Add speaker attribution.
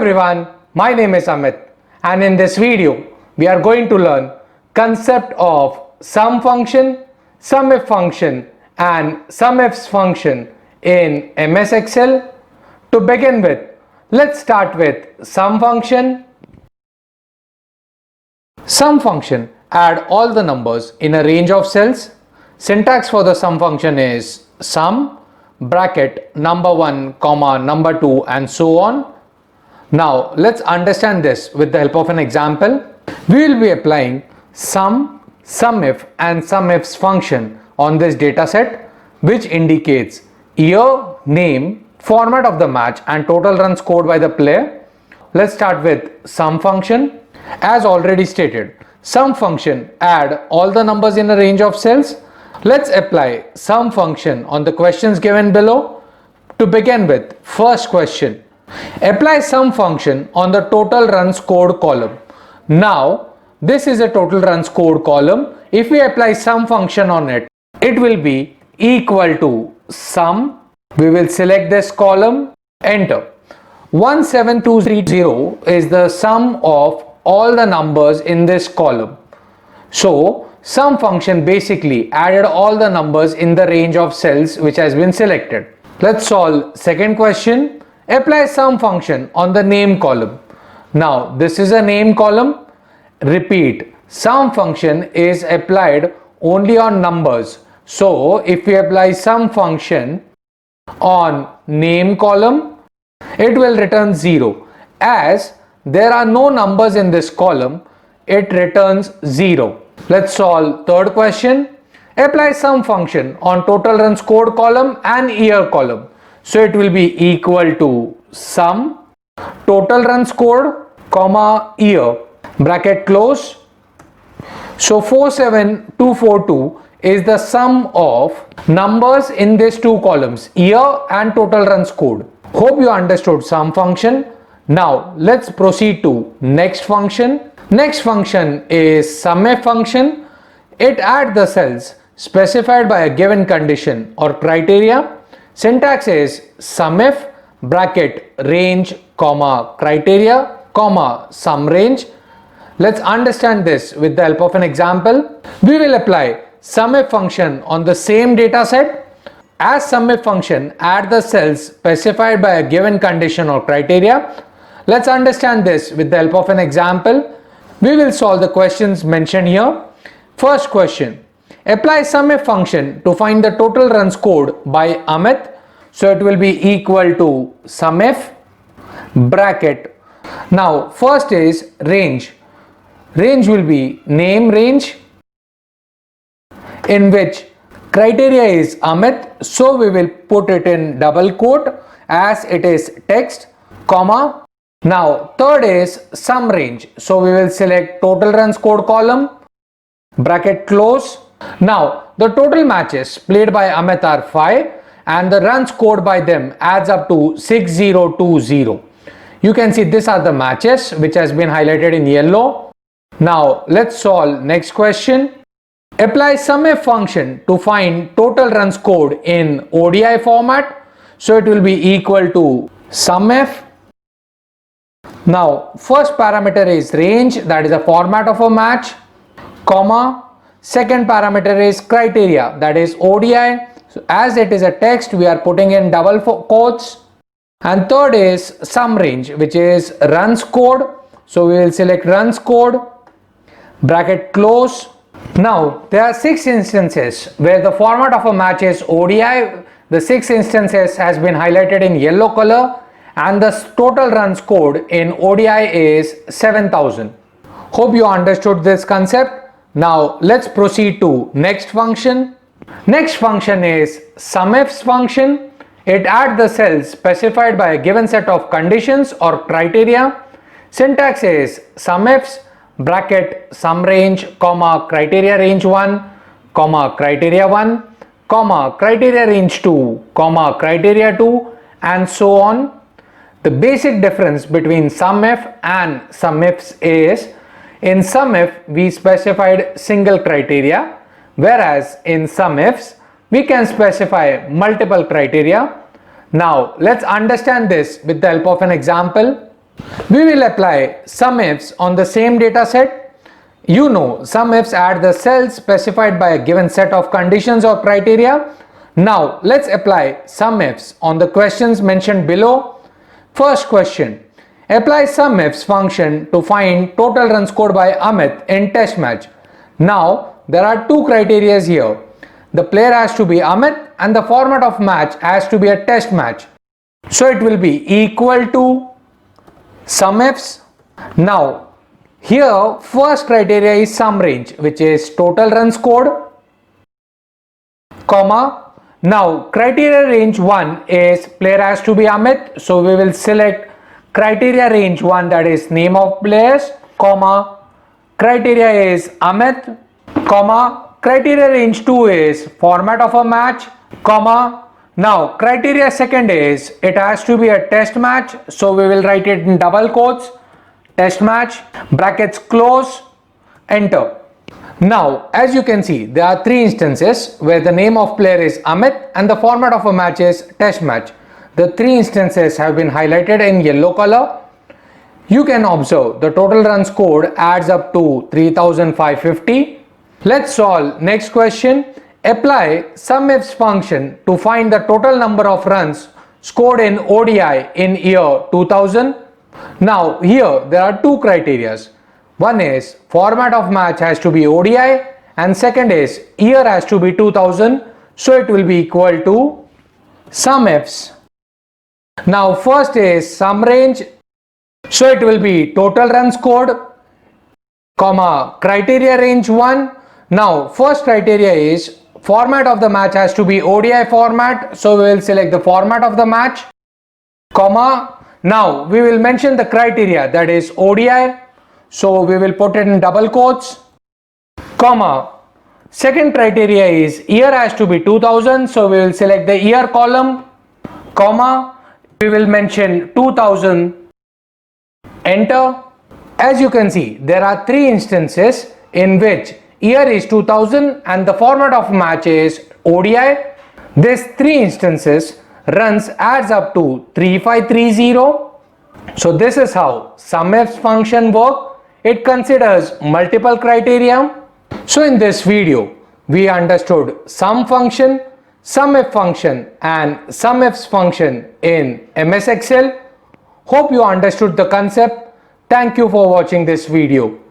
Speaker 1: everyone, my name is Amit and in this video we are going to learn concept of sum function, sumif function and sumifs function in MS Excel. To begin with, let's start with sum function. Sum function add all the numbers in a range of cells. Syntax for the sum function is sum bracket number 1 comma number 2 and so on. Now let's understand this with the help of an example. We will be applying sum, sumif and sumifs function on this data set, which indicates year, name, format of the match and total runs scored by the player. Let's start with sum function. As already stated, sum function add all the numbers in a range of cells. Let's apply sum function on the questions given below. To begin with, first question. Apply sum function on the total runs scored column. Now, this is a total runs scored column. If we apply sum function on it, it will be equal to sum. We will select this column, enter. 17230 is the sum of all the numbers in this column. So, sum function basically added all the numbers in the range of cells which has been selected. Let's solve second question. Apply sum function on the name column. Now, this is a name column. Repeat, sum function is applied only on numbers. So, if we apply sum function on name column, it will return 0. As there are no numbers in this column, it returns 0. Let's solve third question. Apply sum function on total runs scored column and year column. So it will be equal to sum total runs scored comma year bracket close. So 47242 is the sum of numbers in these two columns, year and total runs scored. Hope you understood sum function. Now let's proceed to next function. Next function is sumif function. It adds the cells specified by a given condition or criteria. Syntax is sumif bracket range comma criteria comma sum range. Let's understand this with the help of an example. We will apply sumif function on the same data set. As sumif function add the cells specified by a given condition or criteria. Let's understand this with the help of an example. We will solve the questions mentioned here. First question. Apply sumif function to find the total runs scored by Amit. So it will be equal to sumif bracket. Now first is range. Range will be name range, in which criteria is Amit. So we will put it in double quote as it is text, comma. Now third is sum range. So we will select total runs scored column bracket close. Now the total matches played by Amit are 5 and the runs scored by them adds up to 6020. You can see these are the matches which has been highlighted in yellow. Now let's solve next question. Apply sumif function to find total runs scored in ODI format. So it will be equal to sumif. Now first parameter is range, that is a format of a match, comma. Second parameter is criteria, that is ODI. So as it is a text, we are putting in double quotes. And third is sum range, which is runs scored. So we will select runs scored bracket close. Now there are 6 instances where the format of a match is ODI. The 6 instances has been highlighted in yellow color and the total runs scored in ODI is 7000. Hope you understood this concept. Now let's proceed to next function. Next function is sumifs function. It adds the cells specified by a given set of conditions or criteria. Syntax is sumifs bracket sum range comma criteria range 1 comma criteria 1 comma criteria range 2 comma criteria 2 and so on. The basic difference between sumif and sumifs is in sumif we specified single criteria, whereas in sumifs we can specify multiple criteria. Now let's understand this with the help of an example. We will apply SUMIFs on the same data set. You know, SUMIFs add the cells specified by a given set of conditions or criteria. Now let's apply SUMIFs on the questions mentioned below. First question. Apply SUMIFs function to find total runs scored by Amit in test match. Now there are two criteria here. The player has to be Amit and the format of match has to be a test match. So it will be equal to SUMIFs. Now here first criteria is sum range, which is total runs scored, comma. Now criteria range 1 is player has to be Amit, so we will select criteria range 1, that is name of players, comma, criteria is Amit, comma, criteria range 2 is format of a match, comma. Now criteria second is it has to be a test match, so we will write it in double quotes, test match, brackets close, enter. Now as you can see, there are three instances where the name of player is Amit and the format of a match is test match. The three instances have been highlighted in yellow color. You can observe the total runs scored adds up to 3550. Let's solve next question. Apply SUMIFs function to find the total number of runs scored in ODI in year 2000. Now here there are two criteria. One is format of match has to be ODI and second is year has to be 2000. So it will be equal to SUMIFs. Now first is sum range. So it will be total runs scored, comma, criteria range 1. Now first criteria is format of the match has to be ODI format, so we will select the format of the match, comma. Now we will mention the criteria, that is ODI, so we will put it in double quotes, comma. Second criteria is year has to be 2000, so we will select the year column, comma. We will mention 2000, enter. As you can see, there are three instances in which year is 2000 and the format of match is ODI. These three instances runs adds up to 3530. So this is how SUMIFs function work. It considers multiple criteria. So in this video we understood sum function, SUMIF function and SUMIFs function in MS Excel. Hope you understood the concept. Thank you for watching this video.